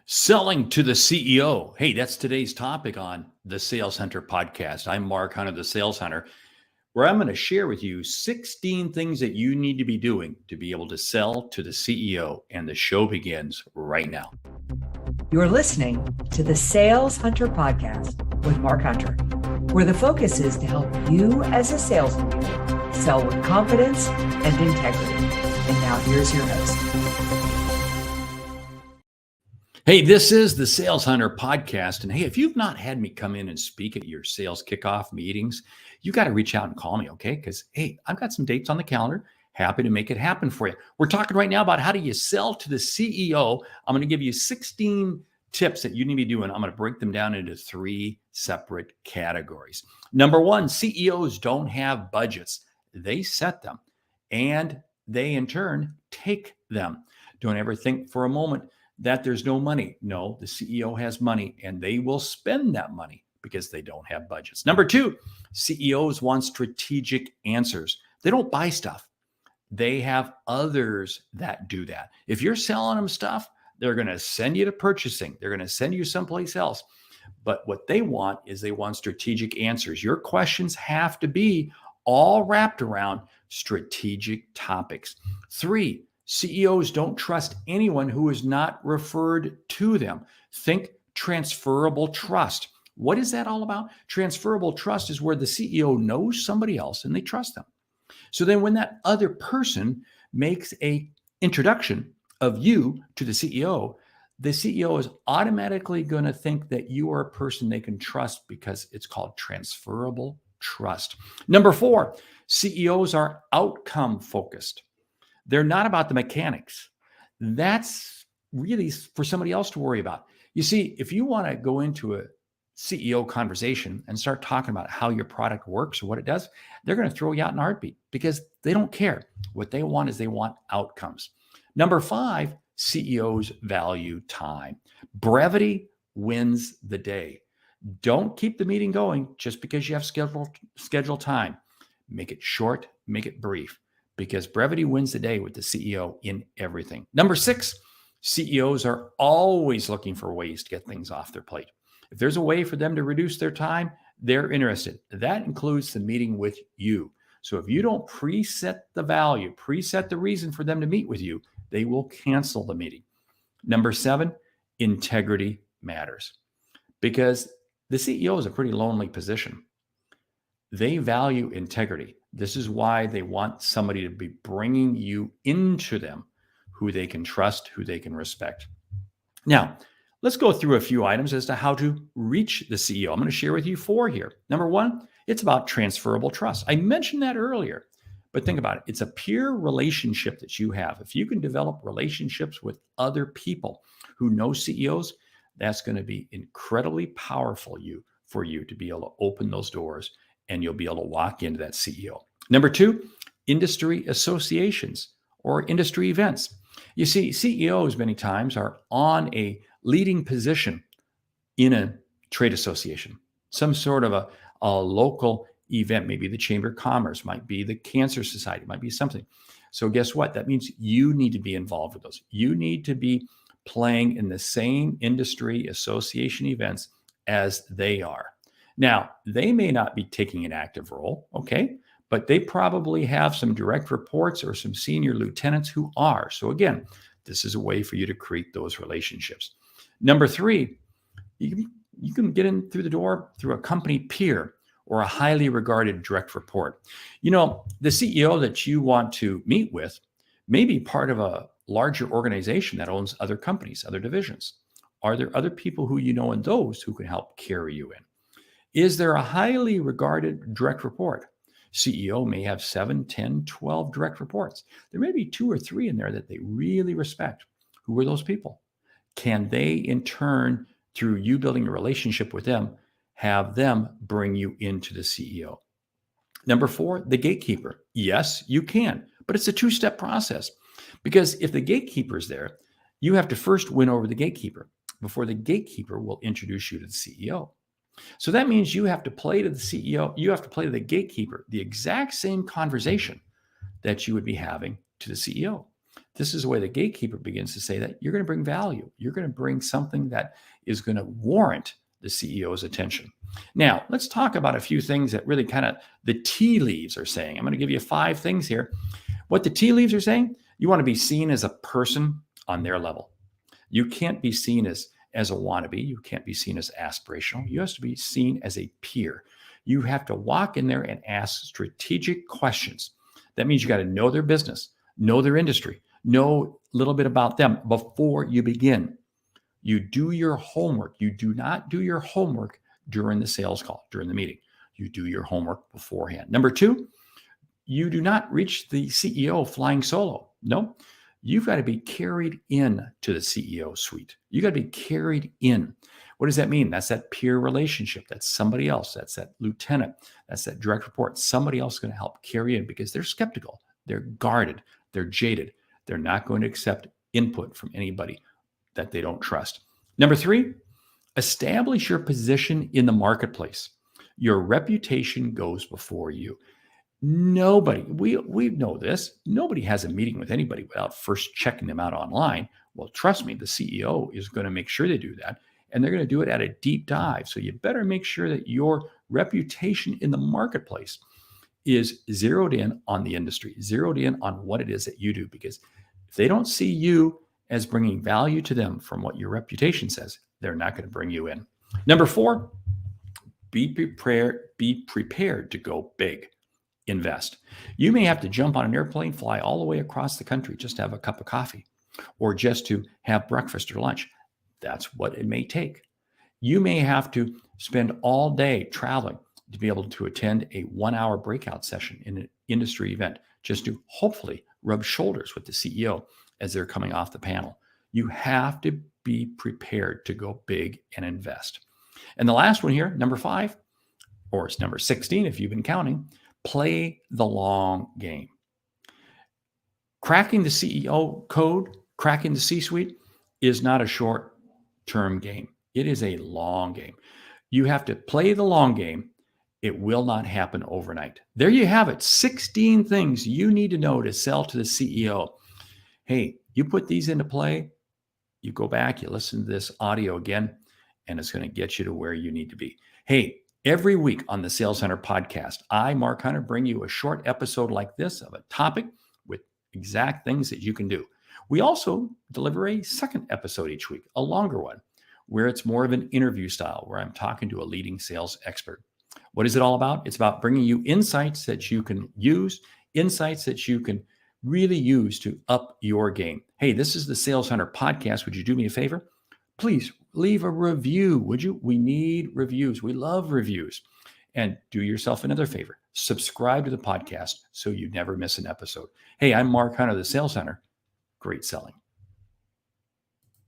Selling to the CEO. Hey, that's today's topic on the Sales Hunter podcast. I'm Mark Hunter, the Sales Hunter, where I'm going to share with you 16 things that you need to be doing to be able to sell to the CEO. And the show begins right now. You're listening to the Sales Hunter podcast with Mark Hunter, where the focus is to help you as a sales leader sell with confidence and integrity. And now here's your host. Hey, this is the Sales Hunter podcast. And hey, if you've not had me come in and speak at your sales kickoff meetings, you got to reach out and call me, okay? Because, hey, I've got some dates on the calendar. Happy to make it happen for you. We're talking right now about how do you sell to the CEO. I'm going to give you 16 tips that you need to be doing. I'm going to break them down into 3 separate categories. Number 1, CEOs don't have budgets. They set them, and they, in turn, take them. Don't ever think for a moment that there's no money. No, the CEO has money, and they will spend that money because they don't have budgets. Number 2, CEOs want strategic answers. They don't buy stuff. They have others that do that. If you're selling them stuff, they're going to send you to purchasing. They're going to send you someplace else. But what they want is they want strategic answers. Your questions have to be all wrapped around strategic topics. 3, CEOs don't trust anyone who is not referred to them. Think transferable trust. What is that all about? Transferable trust is where the CEO knows somebody else and they trust them. So then when that other person makes an introduction of you to the CEO is automatically going to think that you are a person they can trust because it's called transferable trust. Number 4, CEOs are outcome focused. They're not about the mechanics. That's really for somebody else to worry about. You see, if you want to go into a CEO conversation and start talking about how your product works or what it does, they're going to throw you out in a heartbeat because they don't care. What they want is they want outcomes. Number 5, CEOs value time. Brevity wins the day. Don't keep the meeting going just because you have scheduled time. Make it short, make it brief, because brevity wins the day with the CEO in everything. Number 6, CEOs are always looking for ways to get things off their plate. If there's a way for them to reduce their time, they're interested. That includes the meeting with you. So if you don't preset the value, preset the reason for them to meet with you, they will cancel the meeting. Number 7, integrity matters, because the CEO is a pretty lonely position. They value integrity. This is why they want somebody to be bringing you into them who they can trust, who they can respect. Now, let's go through a few items as to how to reach the CEO. I'm going to share with you 4 here. Number 1, it's about transferable trust. I mentioned that earlier, but think about it. It's a peer relationship that you have. If you can develop relationships with other people who know CEOs, that's going to be incredibly powerful for you to be able to open those doors, and you'll be able to walk into that CEO. Number 2, industry associations or industry events. You see, CEOs many times are on a leading position in a trade association, some sort of a local event, maybe the Chamber of Commerce, might be the Cancer Society, might be something. So guess what? That means you need to be involved with those. You need to be playing in the same industry association events as they are. Now, they may not be taking an active role, okay, but they probably have some direct reports or some senior lieutenants who are. So again, this is a way for you to create those relationships. Number 3, you can get in through the door through a company peer or a highly regarded direct report. You know, the CEO that you want to meet with may be part of a larger organization that owns other companies, other divisions. Are there other people who you know in those who can help carry you in? Is there a highly regarded direct report? CEO may have 7, 10, 12 direct reports. There may be 2 or 3 in there that they really respect. Who are those people? Can they, in turn, through you building a relationship with them, have them bring you into the CEO? Number 4, the gatekeeper. Yes, you can, but it's a 2-step process, because if the gatekeeper is there, you have to first win over the gatekeeper before the gatekeeper will introduce you to the CEO. So that means you have to play to the CEO, you have to play to the gatekeeper, the exact same conversation that you would be having to the CEO. this is the way the gatekeeper begins to say that you're going to bring value. You're going to bring something that is going to warrant the CEO's attention. Now, let's talk about a few things that really kind of the tea leaves are saying. I'm going to give you 5 things here. What the tea leaves are saying, you want to be seen as a person on their level. You can't be seen as a wannabe. You can't be seen as aspirational. You have to be seen as a peer. You have to walk in there and ask strategic questions. That means you got to know their business, know their industry, know a little bit about them before you begin. You do your homework. You do not do your homework during the sales call, during the meeting. You do your homework beforehand. Number 2, you do not reach the CEO flying solo. No, you've got to be carried in to the CEO suite. You got to be carried in. What does that mean? That's that peer relationship. That's somebody else. That's that lieutenant. That's that direct report. Somebody else is going to help carry in because they're skeptical. They're guarded. They're jaded. They're not going to accept input from anybody that they don't trust. Number 3, establish your position in the marketplace. Your reputation goes before you. Nobody, we know this, nobody has a meeting with anybody without first checking them out online. Well, trust me, the CEO is going to make sure they do that, and they're going to do it at a deep dive. So you better make sure that your reputation in the marketplace is zeroed in on the industry, zeroed in on what it is that you do, because if they don't see you as bringing value to them from what your reputation says, they're not going to bring you in. Number 4, be prepared to go big. Invest. You may have to jump on an airplane, fly all the way across the country just to have a cup of coffee or just to have breakfast or lunch. That's what it may take. You may have to spend all day traveling to be able to attend a 1-hour breakout session in an industry event just to hopefully rub shoulders with the CEO as they're coming off the panel. You have to be prepared to go big and invest. And the last one here, number 5, or it's number 16 if you've been counting, play the long game. Cracking the CEO code, cracking the C-suite is not a short-term game. It is a long game. You have to play the long game. It will not happen overnight. There you have it. 16 things you need to know to sell to the CEO. Hey, you put these into play, you go back, you listen to this audio again, and it's going to get you to where you need to be. Hey, every week on the Sales Hunter podcast, I, Mark Hunter, bring you a short episode like this of a topic with exact things that you can do. We also deliver a second episode each week, a longer one, where it's more of an interview style, where I'm talking to a leading sales expert. What is it all about? It's about bringing you insights that you can use, insights that you can really use to up your game. Hey, this is the Sales Hunter podcast. Would you do me a favor? Please leave a review, would you? We need reviews. We love reviews. And do yourself another favor. Subscribe to the podcast so you never miss an episode. Hey, I'm Mark Hunter, the Sales Hunter. Great selling.